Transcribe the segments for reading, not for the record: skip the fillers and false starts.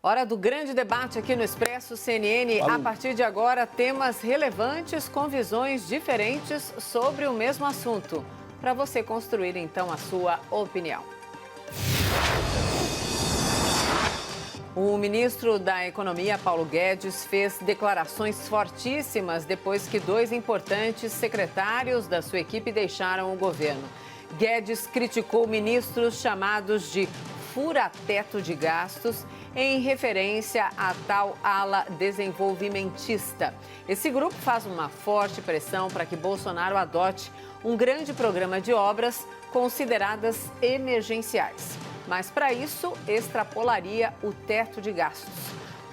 Hora do grande debate aqui no Expresso CNN. A partir de agora, temas relevantes com visões diferentes sobre o mesmo assunto, para você construir então a sua opinião. O ministro da Economia, Paulo Guedes, fez declarações fortíssimas depois que dois importantes secretários da sua equipe deixaram o governo. Guedes criticou ministros chamados de fura-teto de gastos, em referência à tal ala desenvolvimentista. Esse grupo faz uma forte pressão para que Bolsonaro adote um grande programa de obras consideradas emergenciais. Mas, para isso, extrapolaria o teto de gastos.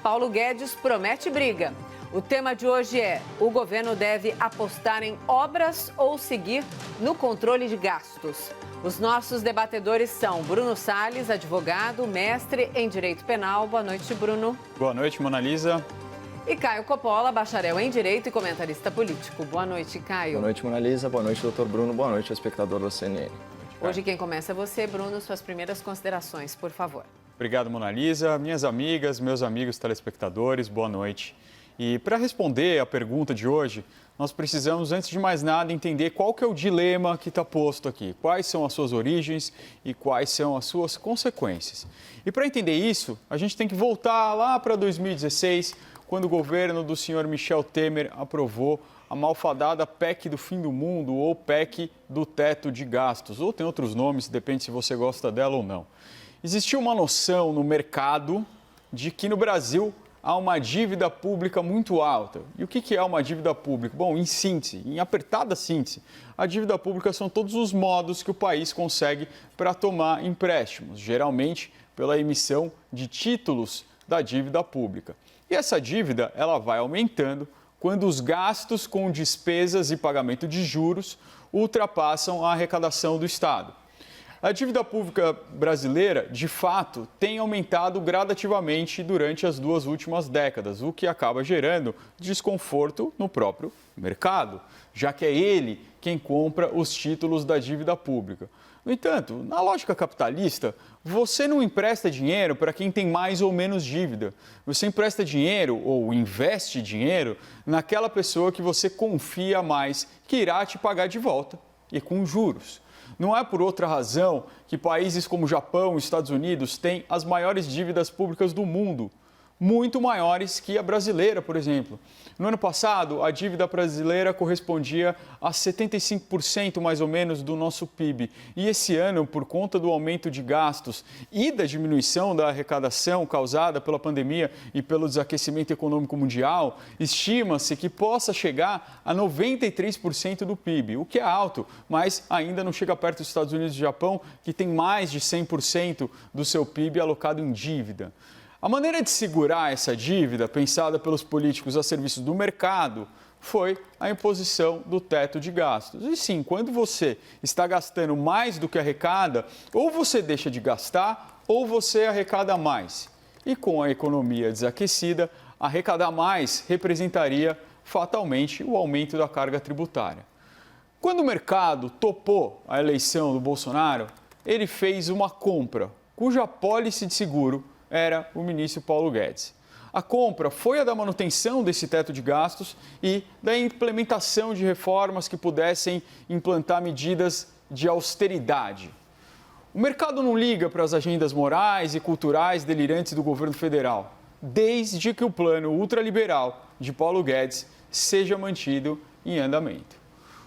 Paulo Guedes promete briga. O tema de hoje é: o governo deve apostar em obras ou seguir no controle de gastos? Os nossos debatedores são Bruno Salles, advogado, mestre em Direito Penal. Boa noite, Bruno. Boa noite, Mona Lisa. E Caio Coppola, bacharel em Direito e comentarista político. Boa noite, Caio. Boa noite, Mona Lisa. Boa noite, doutor Bruno. Boa noite, espectador da CNN. Hoje quem começa é você, Bruno. Suas primeiras considerações, por favor. Obrigado, Mona Lisa. Minhas amigas, meus amigos telespectadores, boa noite. E para responder a pergunta de hoje, nós precisamos, antes de mais nada, entender qual que é o dilema que está posto aqui, quais são as suas origens e quais são as suas consequências. E para entender isso, a gente tem que voltar lá para 2016, quando o governo do senhor Michel Temer aprovou a malfadada PEC do fim do mundo ou PEC do teto de gastos, ou tem outros nomes, depende se você gosta dela ou não. Existia uma noção no mercado de que no Brasil há uma dívida pública muito alta. E o que é uma dívida pública? Bom, em síntese, em apertada síntese, a dívida pública são todos os modos que o país consegue para tomar empréstimos, geralmente pela emissão de títulos da dívida pública. E essa dívida, ela vai aumentando quando os gastos com despesas e pagamento de juros ultrapassam a arrecadação do Estado. A dívida pública brasileira, de fato, tem aumentado gradativamente durante as duas últimas décadas, o que acaba gerando desconforto no próprio mercado, já que é ele quem compra os títulos da dívida pública. No entanto, na lógica capitalista, você não empresta dinheiro para quem tem mais ou menos dívida. Você empresta dinheiro ou investe dinheiro naquela pessoa que você confia mais, que irá te pagar de volta e com juros. Não é por outra razão que países como Japão e Estados Unidos têm as maiores dívidas públicas do mundo, muito maiores que a brasileira, por exemplo. No ano passado, a dívida brasileira correspondia a 75% mais ou menos do nosso PIB. E esse ano, por conta do aumento de gastos e da diminuição da arrecadação causada pela pandemia e pelo desaquecimento econômico mundial, estima-se que possa chegar a 93% do PIB, o que é alto, mas ainda não chega perto dos Estados Unidos e Japão, que tem mais de 100% do seu PIB alocado em dívida. A maneira de segurar essa dívida, pensada pelos políticos a serviço do mercado, foi a imposição do teto de gastos. E sim, quando você está gastando mais do que arrecada, ou você deixa de gastar, ou você arrecada mais. E com a economia desaquecida, arrecadar mais representaria fatalmente o aumento da carga tributária. Quando o mercado topou a eleição do Bolsonaro, ele fez uma compra, cuja apólice de seguro era o ministro Paulo Guedes. A compra foi a da manutenção desse teto de gastos e da implementação de reformas que pudessem implantar medidas de austeridade. O mercado não liga para as agendas morais e culturais delirantes do governo federal, desde que o plano ultraliberal de Paulo Guedes seja mantido em andamento.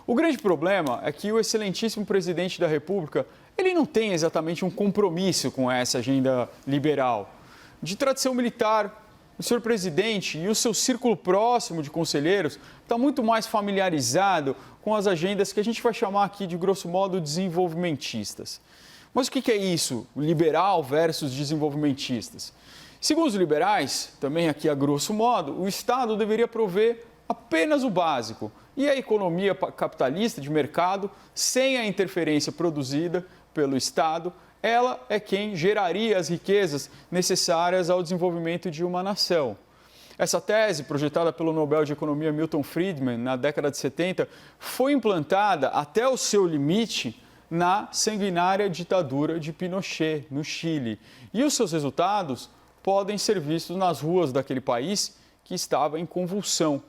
O grande problema é que o excelentíssimo presidente da República, ele não tem exatamente um compromisso com essa agenda liberal. De tradição militar, o senhor presidente e o seu círculo próximo de conselheiros está muito mais familiarizado com as agendas que a gente vai chamar aqui de, grosso modo, desenvolvimentistas. Mas o que é isso, liberal versus desenvolvimentistas? Segundo os liberais, também aqui a grosso modo, o Estado deveria prover apenas o básico e a economia capitalista de mercado, sem a interferência produzida pelo Estado, ela é quem geraria as riquezas necessárias ao desenvolvimento de uma nação. Essa tese, projetada pelo Nobel de Economia Milton Friedman na década de 70, foi implantada até o seu limite na sanguinária ditadura de Pinochet, no Chile. E os seus resultados podem ser vistos nas ruas daquele país que estava em convulsão,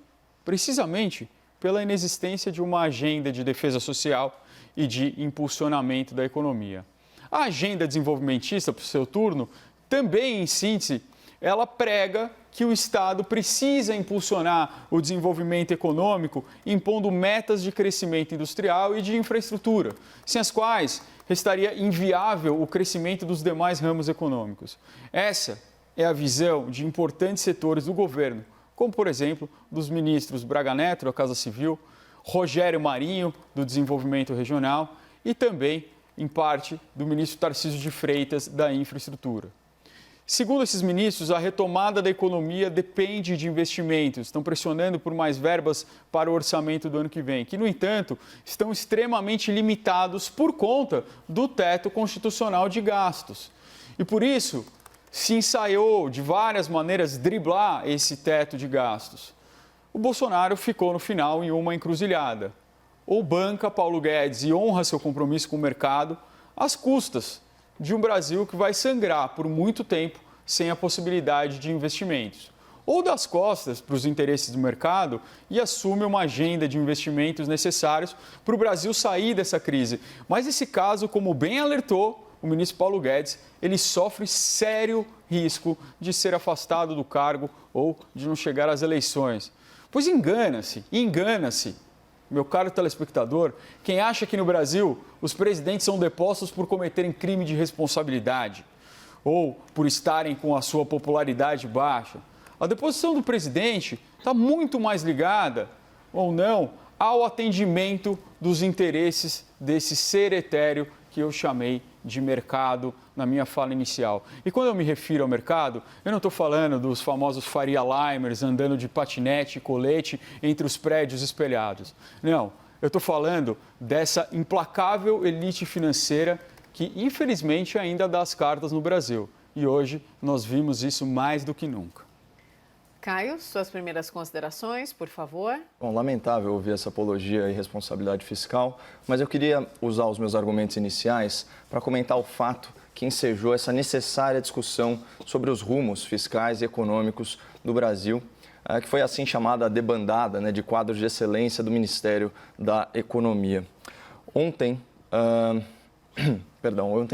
precisamente pela inexistência de uma agenda de defesa social e de impulsionamento da economia. A agenda desenvolvimentista, por seu turno, também, em síntese, ela prega que o Estado precisa impulsionar o desenvolvimento econômico, impondo metas de crescimento industrial e de infraestrutura, sem as quais restaria inviável o crescimento dos demais ramos econômicos. Essa é a visão de importantes setores do governo, como, por exemplo, dos ministros Braga Neto, da Casa Civil, Rogério Marinho, do Desenvolvimento Regional, e também, em parte, do ministro Tarcísio de Freitas, da Infraestrutura. Segundo esses ministros, a retomada da economia depende de investimentos, estão pressionando por mais verbas para o orçamento do ano que vem, que, no entanto, estão extremamente limitados por conta do teto constitucional de gastos. E por isso, se ensaiou de várias maneiras driblar esse teto de gastos. O Bolsonaro ficou no final em uma encruzilhada. Ou banca Paulo Guedes e honra seu compromisso com o mercado, às custas de um Brasil que vai sangrar por muito tempo sem a possibilidade de investimentos. Ou das costas para os interesses do mercado e assume uma agenda de investimentos necessários para o Brasil sair dessa crise. Mas esse caso, como bem alertou o ministro Paulo Guedes, ele sofre sério risco de ser afastado do cargo ou de não chegar às eleições. Pois engana-se, meu caro telespectador, quem acha que no Brasil os presidentes são depostos por cometerem crime de responsabilidade ou por estarem com a sua popularidade baixa. A deposição do presidente está muito mais ligada, ou não, ao atendimento dos interesses desse ser etéreo que eu chamei de mercado na minha fala inicial. E quando eu me refiro ao mercado, eu não estou falando dos famosos Faria Limers andando de patinete e colete entre os prédios espelhados. Não, eu estou falando dessa implacável elite financeira que, infelizmente, ainda dá as cartas no Brasil. E hoje nós vimos isso mais do que nunca. Caio, suas primeiras considerações, por favor. Bom, lamentável ouvir essa apologia à irresponsabilidade fiscal, mas eu queria usar os meus argumentos iniciais para comentar o fato que ensejou essa necessária discussão sobre os rumos fiscais e econômicos do Brasil, que foi assim chamada a debandada, de quadros de excelência do Ministério da Economia. Ontem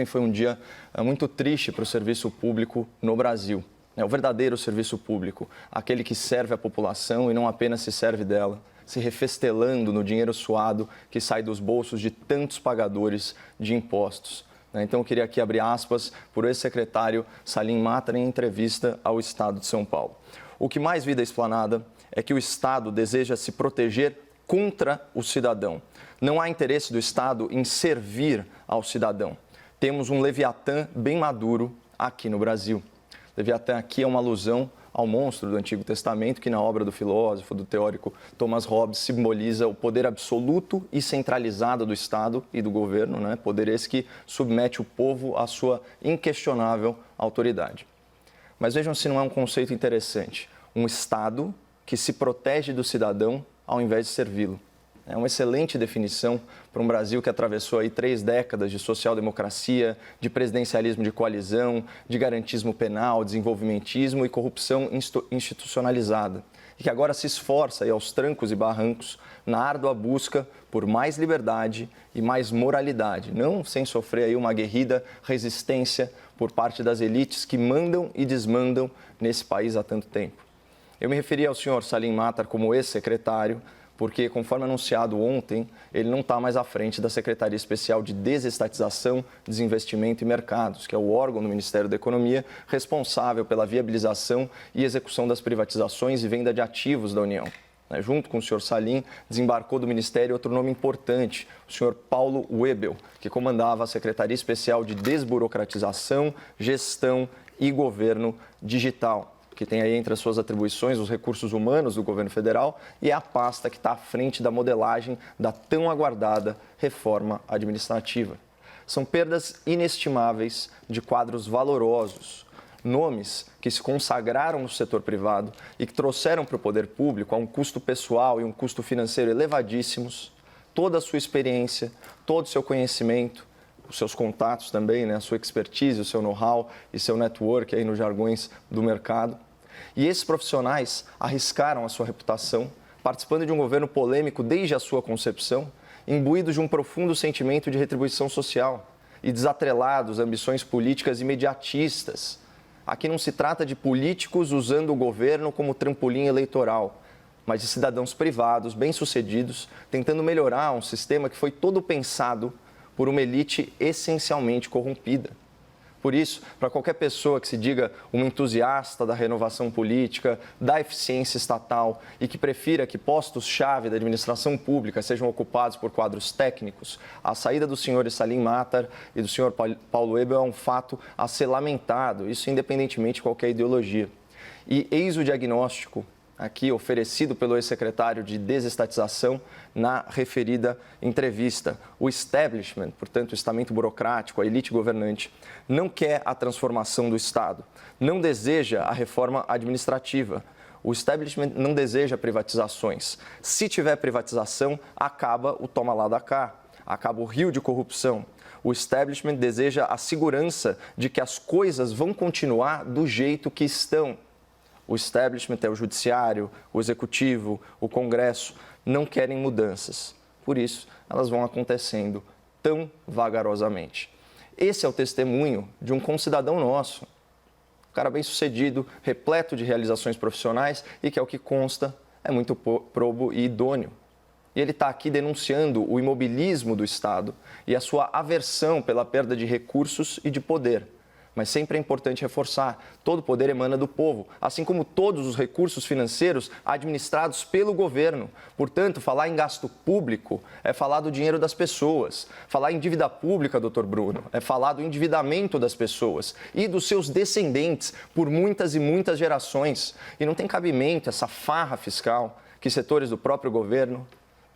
foi um dia muito triste para o serviço público no Brasil. O verdadeiro serviço público, aquele que serve a população e não apenas se serve dela, se refestelando no dinheiro suado que sai dos bolsos de tantos pagadores de impostos. Então, eu queria aqui abrir aspas por ex-secretário Salim Matar em entrevista ao Estado de São Paulo. O que mais vi da esplanada é que o Estado deseja se proteger contra o cidadão. Não há interesse do Estado em servir ao cidadão. Temos um Leviatã bem maduro aqui no Brasil. Leviatã aqui é uma alusão ao monstro do Antigo Testamento, que na obra do filósofo, do teórico Thomas Hobbes, simboliza o poder absoluto e centralizado do Estado e do governo, poder esse que submete o povo à sua inquestionável autoridade. Mas vejam se não é um conceito interessante. Um Estado que se protege do cidadão ao invés de servi-lo. É uma excelente definição para um Brasil que atravessou aí 3 décadas de social-democracia, de presidencialismo de coalizão, de garantismo penal, desenvolvimentismo e corrupção institucionalizada. E que agora se esforça aí aos trancos e barrancos na árdua busca por mais liberdade e mais moralidade, não sem sofrer aí uma aguerrida resistência por parte das elites que mandam e desmandam nesse país há tanto tempo. Eu me referi ao senhor Salim Matar como ex-secretário, porque, conforme anunciado ontem, ele não está mais à frente da Secretaria Especial de Desestatização, Desinvestimento e Mercados, que é o órgão do Ministério da Economia responsável pela viabilização e execução das privatizações e venda de ativos da União. Junto com o senhor Salim, desembarcou do Ministério outro nome importante, o senhor Paulo Webel, que comandava a Secretaria Especial de Desburocratização, Gestão e Governo Digital, que tem aí entre as suas atribuições os recursos humanos do governo federal e é a pasta que está à frente da modelagem da tão aguardada reforma administrativa. São perdas inestimáveis de quadros valorosos, nomes que se consagraram no setor privado e que trouxeram para o poder público a um custo pessoal e um custo financeiro elevadíssimos, toda a sua experiência, todo o seu conhecimento, os seus contatos também, né? A sua expertise, o seu know-how e seu network aí nos jargões do mercado. E esses profissionais arriscaram a sua reputação, participando de um governo polêmico desde a sua concepção, imbuídos de um profundo sentimento de retribuição social e desatrelados a ambições políticas imediatistas. Aqui não se trata de políticos usando o governo como trampolim eleitoral, mas de cidadãos privados, bem-sucedidos, tentando melhorar um sistema que foi todo pensado por uma elite essencialmente corrompida. Por isso, para qualquer pessoa que se diga um entusiasta da renovação política, da eficiência estatal e que prefira que postos-chave da administração pública sejam ocupados por quadros técnicos, a saída dos senhores Salim Matar e do senhor Paulo Webel é um fato a ser lamentado, isso independentemente de qualquer ideologia. E eis o diagnóstico aqui oferecido pelo ex-secretário de Desestatização na referida entrevista. O establishment, portanto, o estamento burocrático, a elite governante, não quer a transformação do Estado, não deseja a reforma administrativa. O establishment não deseja privatizações. Se tiver privatização, acaba o toma lá da cá, acaba o rio de corrupção. O establishment deseja a segurança de que as coisas vão continuar do jeito que estão. O establishment é o judiciário, o executivo, o Congresso, não querem mudanças. Por isso, elas vão acontecendo tão vagarosamente. Esse é o testemunho de um concidadão nosso, um cara bem-sucedido, repleto de realizações profissionais e que, ao que consta, é muito probo e idôneo. E ele está aqui denunciando o imobilismo do Estado e a sua aversão pela perda de recursos e de poder. Mas sempre é importante reforçar, todo poder emana do povo, assim como todos os recursos financeiros administrados pelo governo. Portanto, falar em gasto público é falar do dinheiro das pessoas. Falar em dívida pública, doutor Bruno, é falar do endividamento das pessoas e dos seus descendentes por muitas e muitas gerações. E não tem cabimento essa farra fiscal que setores do próprio governo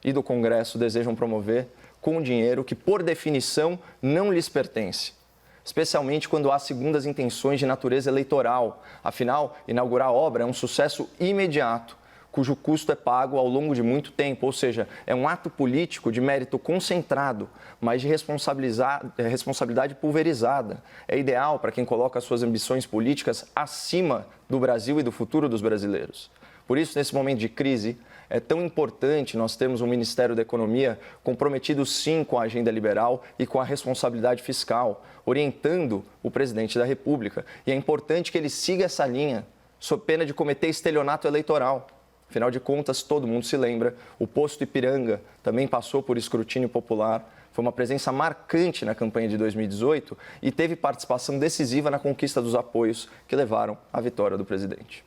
e do Congresso desejam promover com dinheiro que, por definição, não lhes pertence. Especialmente quando há segundas intenções de natureza eleitoral. Afinal, inaugurar a obra é um sucesso imediato, cujo custo é pago ao longo de muito tempo, ou seja, é um ato político de mérito concentrado, mas de responsabilidade pulverizada. É ideal para quem coloca suas ambições políticas acima do Brasil e do futuro dos brasileiros. Por isso, nesse momento de crise, é tão importante nós termos um Ministério da Economia comprometido, sim, com a agenda liberal e com a responsabilidade fiscal, orientando o presidente da República. E é importante que ele siga essa linha, sob pena de cometer estelionato eleitoral. Afinal de contas, todo mundo se lembra, o posto Ipiranga também passou por escrutínio popular, foi uma presença marcante na campanha de 2018 e teve participação decisiva na conquista dos apoios que levaram à vitória do presidente.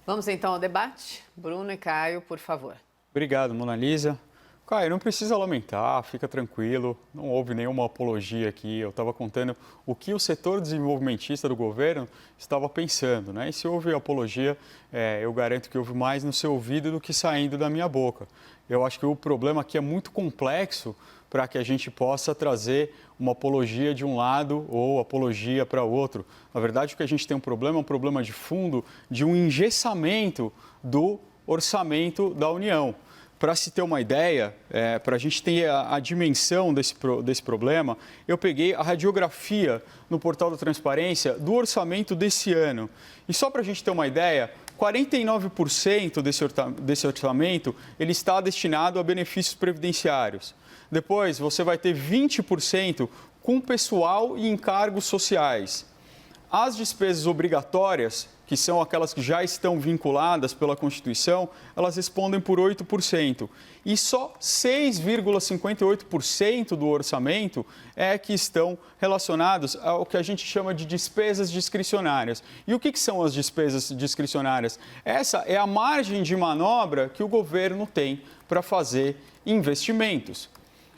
Vamos então ao debate. Bruno e Caio, por favor. Obrigado, Mona Lisa. Caio, não precisa lamentar, fica tranquilo, não houve nenhuma apologia aqui. Eu estava contando o que o setor desenvolvimentista do governo estava pensando, né? E se houve apologia, eu garanto que houve mais no seu ouvido do que saindo da minha boca. Eu acho que o problema aqui é muito complexo para que a gente possa trazer uma apologia de um lado ou apologia para outro. Na verdade, o que a gente tem um problema de fundo de um engessamento do orçamento da União. Para se ter uma ideia, para a gente ter a dimensão desse problema, eu peguei a radiografia no portal da Transparência do orçamento desse ano. E só para a gente ter uma ideia, 49% desse orçamento ele está destinado a benefícios previdenciários. Depois, você vai ter 20% com pessoal e encargos sociais. As despesas obrigatórias, que são aquelas que já estão vinculadas pela Constituição, elas respondem por 8%. E só 6,58% do orçamento é que estão relacionados ao que a gente chama de despesas discricionárias. E o que são as despesas discricionárias? Essa é a margem de manobra que o governo tem para fazer investimentos.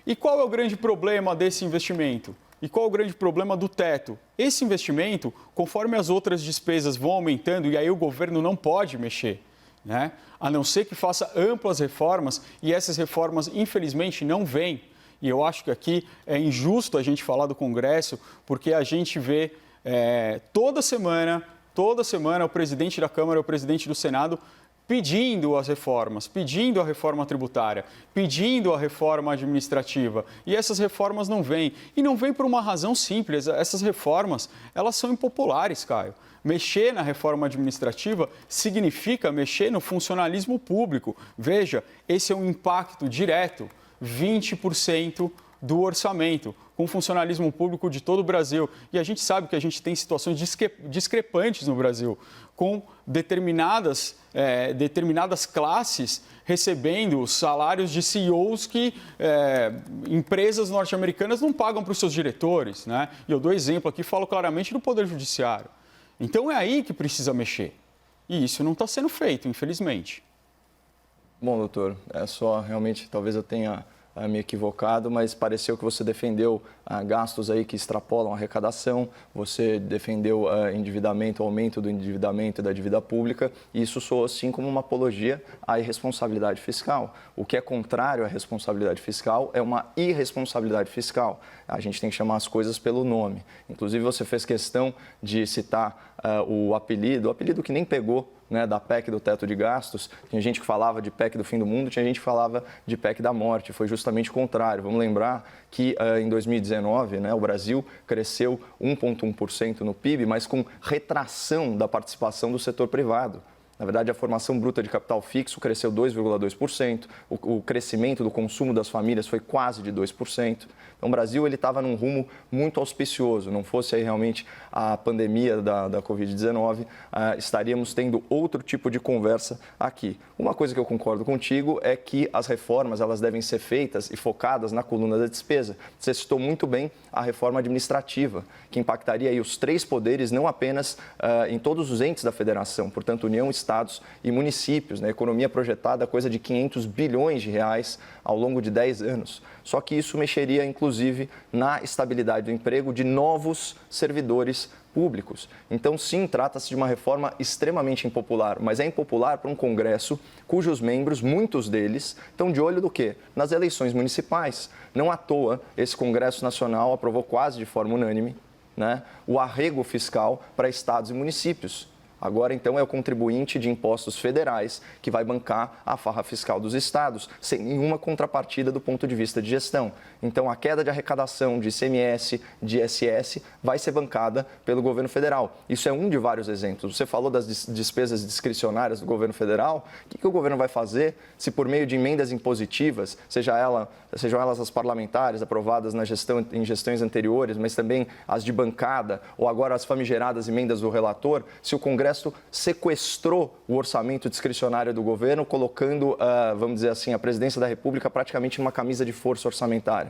E qual é o grande problema desse investimento? E qual é o grande problema do teto? Esse investimento, conforme as outras despesas vão aumentando, e aí o governo não pode mexer, né? A não ser que faça amplas reformas, e essas reformas, infelizmente, não vêm. E eu acho que aqui é injusto a gente falar do Congresso, porque a gente vê toda semana o presidente da Câmara e o presidente do Senado pedindo as reformas, pedindo a reforma tributária, pedindo a reforma administrativa. E essas reformas não vêm. E não vêm por uma razão simples. Essas reformas, elas são impopulares, Caio. Mexer na reforma administrativa significa mexer no funcionalismo público. Veja, esse é um impacto direto, 20% do orçamento, com o funcionalismo público de todo o Brasil. E a gente sabe que a gente tem situações discrepantes no Brasil, com determinadas classes recebendo salários de CEOs que empresas norte-americanas não pagam para os seus diretores, né? E eu dou exemplo aqui, falo claramente do Poder Judiciário. Então é aí que precisa mexer. E isso não está sendo feito, infelizmente. Bom, doutor, é só realmente, talvez eu tenha me equivocado, mas pareceu que você defendeu gastos aí que extrapolam a arrecadação, você defendeu endividamento, aumento do endividamento e da dívida pública, e isso soou assim como uma apologia à irresponsabilidade fiscal. O que é contrário à responsabilidade fiscal é uma irresponsabilidade fiscal. A gente tem que chamar as coisas pelo nome. Inclusive, você fez questão de citar o apelido que nem pegou, né, da PEC do teto de gastos. Tinha gente que falava de PEC do fim do mundo, tinha gente que falava de PEC da morte. Foi justamente o contrário. Vamos lembrar que em 2019, né, o Brasil cresceu 1,1% no PIB, mas com retração da participação do setor privado. Na verdade, a formação bruta de capital fixo cresceu 2,2%, o crescimento do consumo das famílias foi quase de 2%. Então, o Brasil estava num rumo muito auspicioso. Não fosse aí realmente a pandemia da Covid-19, estaríamos tendo outro tipo de conversa aqui. Uma coisa que eu concordo contigo é que as reformas elas devem ser feitas e focadas na coluna da despesa. Você citou muito bem a reforma administrativa, que impactaria aí os 3 poderes, não apenas em todos os entes da federação, portanto, União, estados e municípios, né? Economia projetada coisa de 500 bilhões de reais ao longo de 10 anos. Só que isso mexeria, inclusive, na estabilidade do emprego de novos servidores públicos. Então, sim, trata-se de uma reforma extremamente impopular, mas é impopular para um Congresso cujos membros, muitos deles, estão de olho do quê? Nas eleições municipais. Não à toa, esse Congresso Nacional aprovou quase de forma unânime, né, o arrego fiscal para estados e municípios. Agora, então, é o contribuinte de impostos federais que vai bancar a farra fiscal dos estados, sem nenhuma contrapartida do ponto de vista de gestão. Então, a queda de arrecadação de ICMS, de ISS, vai ser bancada pelo governo federal. Isso é um de vários exemplos. Você falou das despesas discricionárias do governo federal. O que o governo vai fazer se, por meio de emendas impositivas, sejam elas as parlamentares aprovadas em gestões anteriores, mas também as de bancada, ou agora as famigeradas emendas do relator, se o Congresso sequestrou o orçamento discricionário do governo, colocando, vamos dizer assim, a presidência da República praticamente numa camisa de força orçamentária.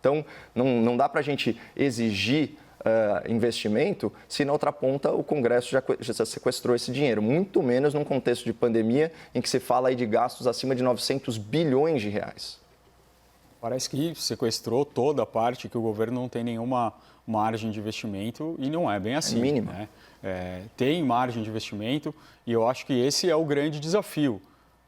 Então, não dá para a gente exigir investimento se na outra ponta o Congresso já sequestrou esse dinheiro, muito menos num contexto de pandemia em que se fala aí de gastos acima de 900 bilhões de reais. Parece que sequestrou toda a parte que o governo não tem nenhuma margem de investimento e não é bem assim. É mínima. Né? Tem margem de investimento e eu acho que esse é o grande desafio.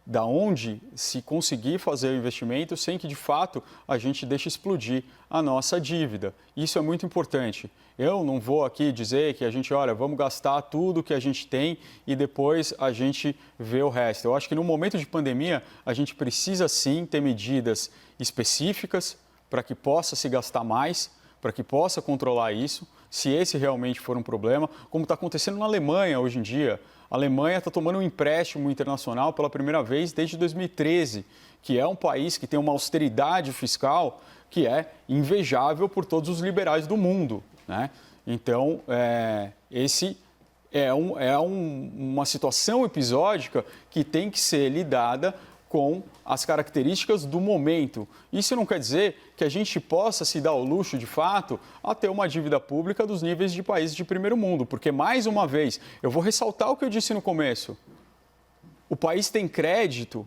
Da onde se conseguir fazer o investimento sem que, de fato, a gente deixe explodir a nossa dívida. Isso é muito importante. Eu não vou aqui dizer que a gente, olha, vamos gastar tudo que a gente tem e depois a gente vê o resto. Eu acho que no momento de pandemia, a gente precisa sim ter medidas específicas para que possa se gastar mais, para que possa controlar isso, se esse realmente for um problema, como está acontecendo na Alemanha hoje em dia. A Alemanha está tomando um empréstimo internacional pela primeira vez desde 2013, que é um país que tem uma austeridade fiscal que é invejável por todos os liberais do mundo, né? Então, esse é uma situação episódica que tem que ser lidada com as características do momento. Isso não quer dizer que a gente possa se dar ao luxo, de fato, a ter uma dívida pública dos níveis de países de primeiro mundo, porque, mais uma vez, eu vou ressaltar o que eu disse no começo. O país tem crédito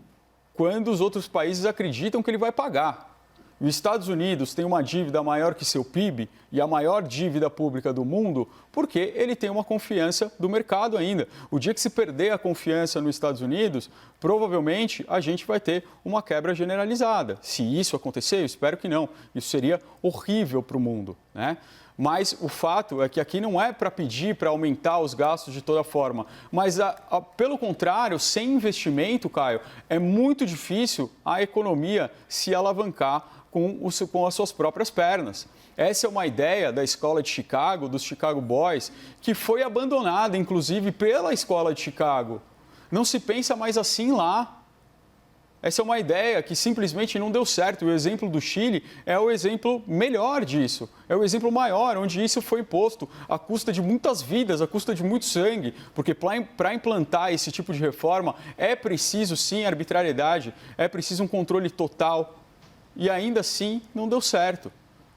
quando os outros países acreditam que ele vai pagar. Os Estados Unidos tem uma dívida maior que seu PIB e a maior dívida pública do mundo porque ele tem uma confiança do mercado ainda. O dia que se perder a confiança nos Estados Unidos, provavelmente a gente vai ter uma quebra generalizada. Se isso acontecer, eu espero que não. Isso seria horrível para o mundo, né? Mas o fato é que aqui não é para pedir para aumentar os gastos de toda forma. Mas, pelo contrário, sem investimento, Caio, é muito difícil a economia se alavancar com as suas próprias pernas. Essa é uma ideia da escola de Chicago, dos Chicago Boys, que foi abandonada, inclusive, pela escola de Chicago. Não se pensa mais assim lá. Essa é uma ideia que simplesmente não deu certo. O exemplo do Chile é o exemplo melhor disso. É o exemplo maior, onde isso foi imposto à custa de muitas vidas, à custa de muito sangue. Porque para implantar esse tipo de reforma é preciso, sim, arbitrariedade, é preciso um controle total. E ainda assim não deu certo.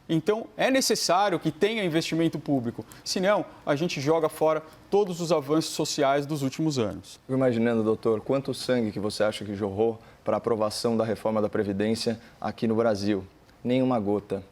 Então, é necessário que tenha investimento público. Senão, a gente joga fora todos os avanços sociais dos últimos anos. Fico imaginando, doutor, quanto sangue que você acha que jorrou para a aprovação da reforma da Previdência aqui no Brasil? Nenhuma gota.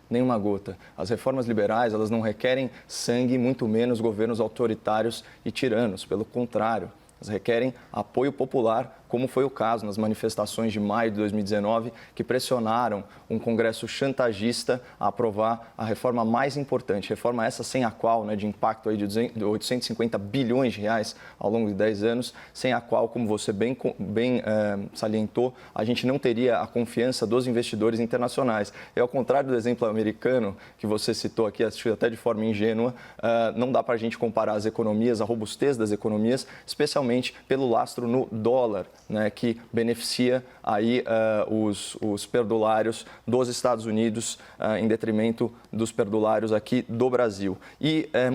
Nenhuma gota. As reformas liberais, elas não requerem sangue, muito menos governos autoritários e tiranos. Pelo contrário, elas requerem apoio popular, como foi o caso nas manifestações de maio de 2019, que pressionaram um Congresso chantagista a aprovar a reforma mais importante, reforma essa sem a qual, de impacto aí de 850 bilhões de reais ao longo de 10 anos, sem a qual, como você bem salientou, a gente não teria a confiança dos investidores internacionais. E ao contrário do exemplo americano, que você citou aqui, acho até de forma ingênua, não dá para a gente comparar as economias, a robustez das economias, especialmente pelo lastro no dólar, que beneficia aí os perdulários dos Estados Unidos em detrimento dos perdulários aqui do Brasil. E é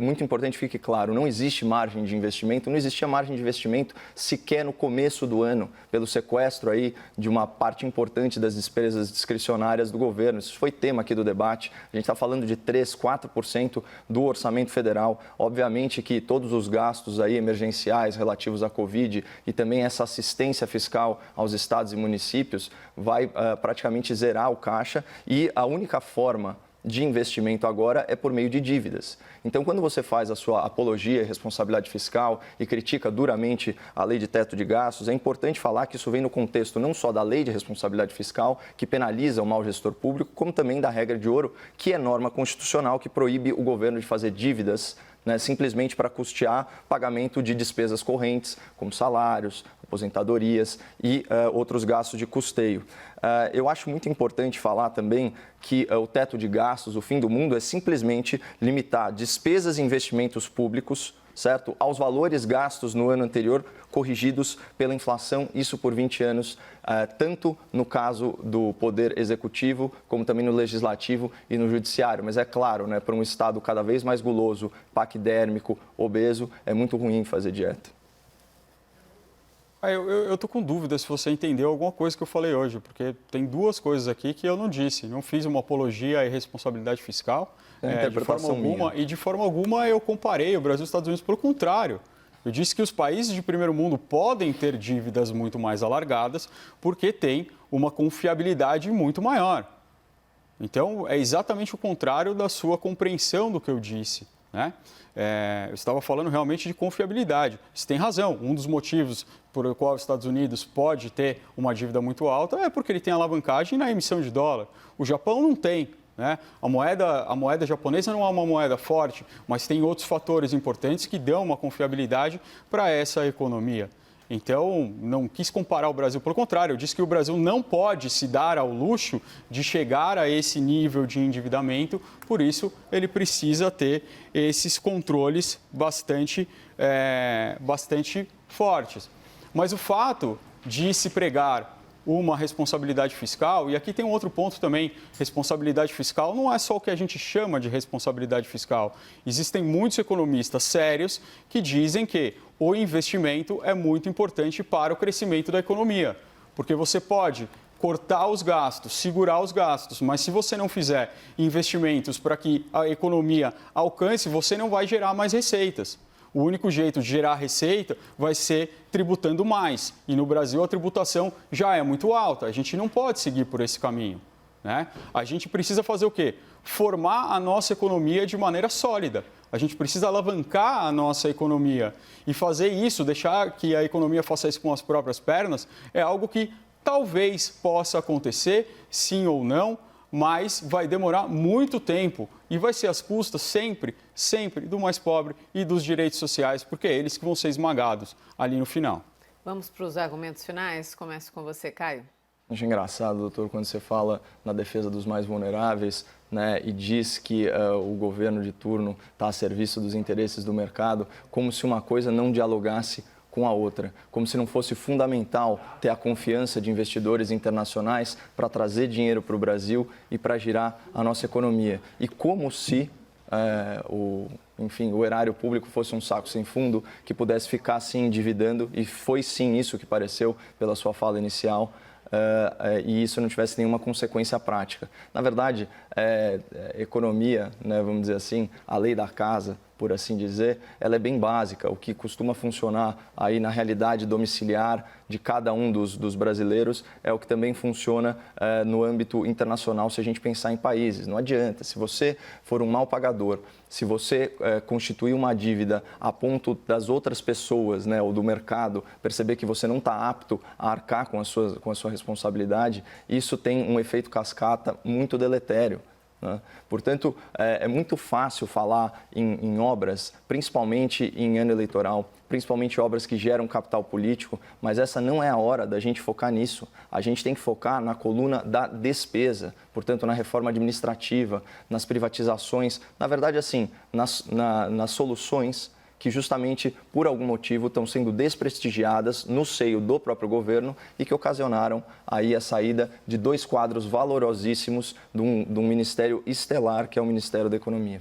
muito importante que fique claro, não existe margem de investimento, não existia margem de investimento sequer no começo do ano, pelo sequestro aí de uma parte importante das despesas discricionárias do governo. Isso foi tema aqui do debate. A gente está falando de 3%, 4% do orçamento federal. Obviamente que todos os gastos aí emergenciais relativos à Covid e também essa assistência fiscal aos estados e municípios vai praticamente zerar o caixa e a única forma de investimento agora é por meio de dívidas. Então, quando você faz a sua apologia e responsabilidade fiscal e critica duramente a lei de teto de gastos, é importante falar que isso vem no contexto não só da lei de responsabilidade fiscal, que penaliza o mau gestor público, como também da regra de ouro, que é norma constitucional que proíbe o governo de fazer dívidas simplesmente para custear pagamento de despesas correntes, como salários, aposentadorias e outros gastos de custeio. Eu acho muito importante falar também que o teto de gastos, o fim do mundo, é simplesmente limitar despesas e investimentos públicos, certo, aos valores gastos no ano anterior, corrigidos pela inflação, isso por 20 anos, tanto no caso do Poder Executivo, como também no Legislativo e no Judiciário. Mas é claro, para um Estado cada vez mais guloso, paquidérmico, obeso, é muito ruim fazer dieta. Eu estou com dúvida se você entendeu alguma coisa que eu falei hoje, porque tem duas coisas aqui que eu não disse. Não fiz uma apologia à irresponsabilidade fiscal, de forma alguma, e de forma alguma eu comparei o Brasil e os Estados Unidos. Pelo contrário, eu disse que os países de primeiro mundo podem ter dívidas muito mais alargadas porque têm uma confiabilidade muito maior. Então, é exatamente o contrário da sua compreensão do que eu disse, eu estava falando realmente de confiabilidade. Você tem razão, um dos motivos por qual os Estados Unidos pode ter uma dívida muito alta é porque ele tem alavancagem na emissão de dólar. O Japão não tem. A moeda japonesa não é uma moeda forte, mas tem outros fatores importantes que dão uma confiabilidade para essa economia. Então, não quis comparar o Brasil. Pelo contrário, eu disse que o Brasil não pode se dar ao luxo de chegar a esse nível de endividamento, por isso ele precisa ter esses controles bastante fortes. Mas o fato de se pregar uma responsabilidade fiscal, e aqui tem um outro ponto também, responsabilidade fiscal não é só o que a gente chama de responsabilidade fiscal. Existem muitos economistas sérios que dizem que o investimento é muito importante para o crescimento da economia, porque você pode cortar os gastos, segurar os gastos, mas se você não fizer investimentos para que a economia alcance, você não vai gerar mais receitas. O único jeito de gerar receita vai ser tributando mais. E no Brasil a tributação já é muito alta. A gente não pode seguir por esse caminho. A gente precisa fazer o quê? Formar a nossa economia de maneira sólida. A gente precisa alavancar a nossa economia. E fazer isso, deixar que a economia faça isso com as próprias pernas, é algo que talvez possa acontecer, sim ou não, mas vai demorar muito tempo e vai ser às custas sempre, sempre do mais pobre e dos direitos sociais, porque é eles que vão ser esmagados ali no final. Vamos para os argumentos finais. Começo com você, Caio. Acho engraçado, doutor, quando você fala na defesa dos mais vulneráveis, né, e diz que o governo de turno está a serviço dos interesses do mercado, como se uma coisa não dialogasse com a outra, como se não fosse fundamental ter a confiança de investidores internacionais para trazer dinheiro para o Brasil e para girar a nossa economia. E como se o erário público fosse um saco sem fundo que pudesse ficar assim endividando, e foi sim isso que pareceu pela sua fala inicial, e isso não tivesse nenhuma consequência prática. Na verdade, economia, né, vamos dizer assim, a lei da casa, por assim dizer, ela é bem básica. O que costuma funcionar aí na realidade domiciliar de cada um dos brasileiros é o que também funciona no âmbito internacional, se a gente pensar em países. Não adianta, se você for um mal pagador, se você constituir uma dívida a ponto das outras pessoas, né, ou do mercado perceber que você não está apto a arcar com a sua responsabilidade, isso tem um efeito cascata muito deletério. Portanto, é muito fácil falar em obras, principalmente em ano eleitoral, principalmente obras que geram capital político, mas essa não é a hora da gente focar nisso. A gente tem que focar na coluna da despesa, portanto, na reforma administrativa, nas privatizações, na verdade, assim, nas soluções que justamente por algum motivo estão sendo desprestigiadas no seio do próprio governo e que ocasionaram aí a saída de dois quadros valorosíssimos de um ministério estelar, que é o Ministério da Economia.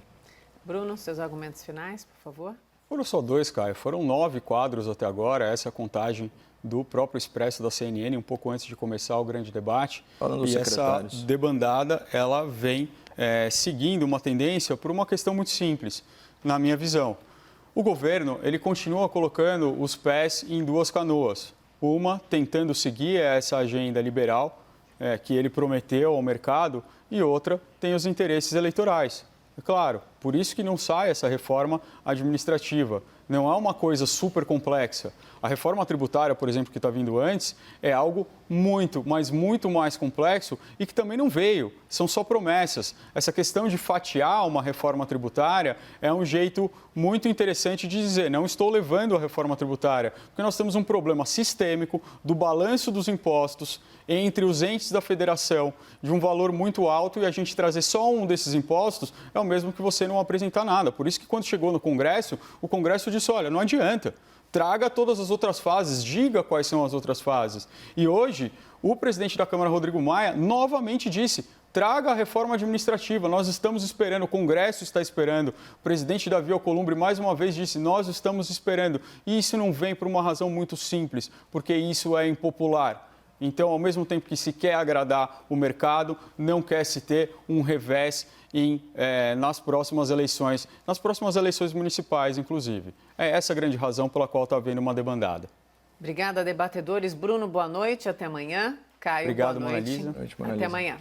Bruno, seus argumentos finais, por favor. Foram só 2, Caio. Foram 9 quadros até agora. Essa é a contagem do próprio Expresso da CNN, um pouco antes de começar o grande debate. Falando dos secretários. Essa debandada, ela vem seguindo uma tendência por uma questão muito simples, na minha visão. O governo, ele continua colocando os pés em duas canoas. Uma, tentando seguir essa agenda liberal que ele prometeu ao mercado, e outra, tem os interesses eleitorais. É claro, por isso que não sai essa reforma administrativa. Não é uma coisa super complexa. A reforma tributária, por exemplo, que está vindo antes, é algo muito, mas muito mais complexo e que também não veio. São só promessas. Essa questão de fatiar uma reforma tributária é um jeito muito interessante de dizer, não estou levando a reforma tributária, porque nós temos um problema sistêmico do balanço dos impostos entre os entes da federação de um valor muito alto, e a gente trazer só um desses impostos é o mesmo que você não apresentar nada. Por isso que quando chegou no Congresso, o Congresso disse, olha, não adianta. Traga todas as outras fases, diga quais são as outras fases. E hoje, o presidente da Câmara, Rodrigo Maia, novamente disse, traga a reforma administrativa, nós estamos esperando, o Congresso está esperando. O presidente Davi Alcolumbre, mais uma vez, disse, nós estamos esperando. E isso não vem por uma razão muito simples, porque isso é impopular. Então, ao mesmo tempo que se quer agradar o mercado, não quer se ter um revés nas próximas eleições municipais, inclusive. É essa a grande razão pela qual está havendo uma debandada. Obrigada, debatedores. Bruno, boa noite. Até amanhã. Caio, obrigado, boa noite. Mona Lisa. Boa noite, Mona Até Lisa. amanhã.